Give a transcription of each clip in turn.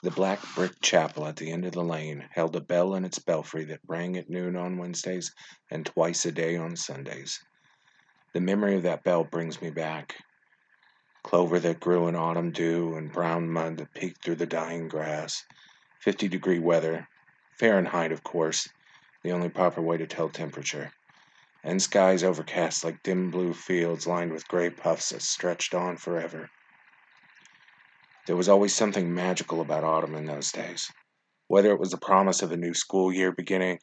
The black brick chapel at the end of the lane held a bell in its belfry that rang at noon on Wednesdays and twice a day on Sundays. The memory of that bell brings me back. Clover that grew in autumn dew and brown mud that peeked through the dying grass. 50-degree weather. Fahrenheit, of course, the only proper way to tell temperature. And skies overcast like dim blue fields lined with gray puffs that stretched on forever. There was always something magical about autumn in those days. Whether it was the promise of a new school year beginning,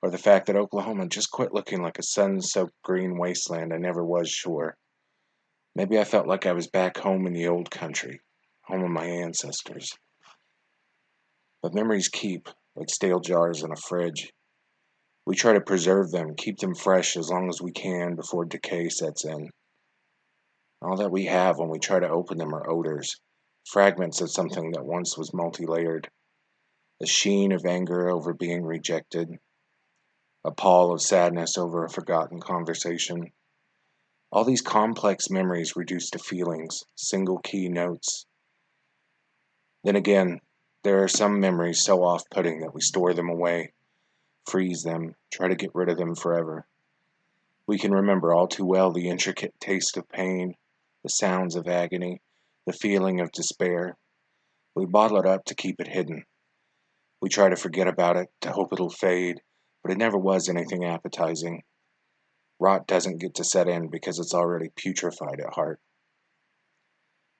or the fact that Oklahoma just quit looking like a sun-soaked green wasteland, I never was sure. Maybe I felt like I was back home in the old country, home of my ancestors. But memories keep, like stale jars in a fridge. We try to preserve them, keep them fresh as long as we can before decay sets in. All that we have when we try to open them are odors, fragments of something that once was multi-layered. A sheen of anger over being rejected, a pall of sadness over a forgotten conversation. All these complex memories reduced to feelings, single key notes. Then again, there are some memories so off-putting that we store them away, freeze them, try to get rid of them forever. We can remember all too well the intricate taste of pain, the sounds of agony, the feeling of despair. We bottle it up to keep it hidden. We try to forget about it, to hope it'll fade, but it never was anything appetizing. Rot doesn't get to set in because it's already putrefied at heart.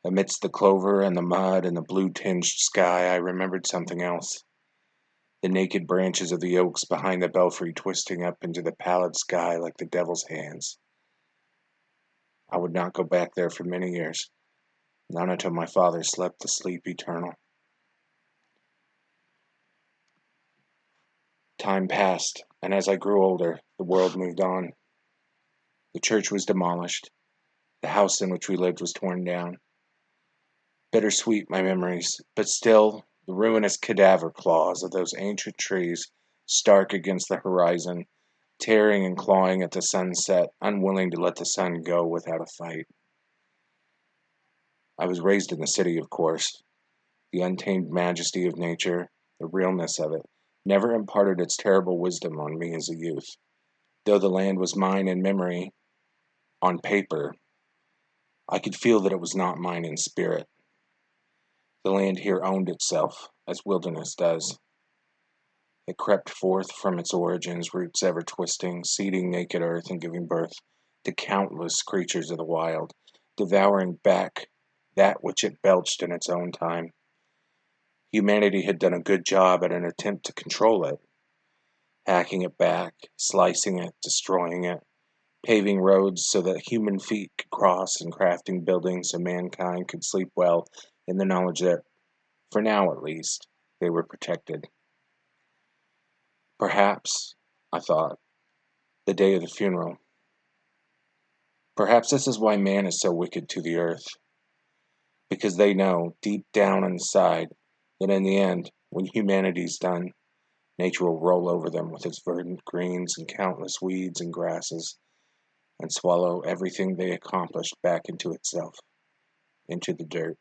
Amidst the clover and the mud and the blue-tinged sky, I remembered something else. The naked branches of the oaks behind the belfry twisting up into the pallid sky like the devil's hands. I would not go back there for many years, not until my father slept the sleep eternal. Time passed, and as I grew older, the world moved on. The church was demolished. The house in which we lived was torn down. Bittersweet, my memories, but still, the ruinous cadaver claws of those ancient trees, stark against the horizon, tearing and clawing at the sunset, unwilling to let the sun go without a fight. I was raised in the city, of course. The untamed majesty of nature, the realness of it, never imparted its terrible wisdom on me as a youth. Though the land was mine in memory, on paper, I could feel that it was not mine in spirit. The land here owned itself, as wilderness does. It crept forth from its origins, roots ever twisting, seeding naked earth and giving birth to countless creatures of the wild, devouring back that which it belched in its own time. Humanity had done a good job at an attempt to control it, hacking it back, slicing it, destroying it, paving roads so that human feet could cross and crafting buildings so mankind could sleep well in the knowledge that, for now at least, they were protected. Perhaps, I thought, the day of the funeral. Perhaps this is why man is so wicked to the earth. Because they know, deep down inside, that in the end, when humanity's done, nature will roll over them with its verdant greens and countless weeds and grasses, and swallow everything they accomplished back into itself, into the dirt.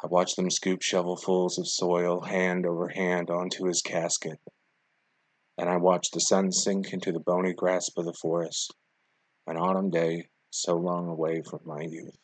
I watched them scoop shovelfuls of soil hand over hand onto his casket, and I watched the sun sink into the bony grasp of the forest, an autumn day so long away from my youth.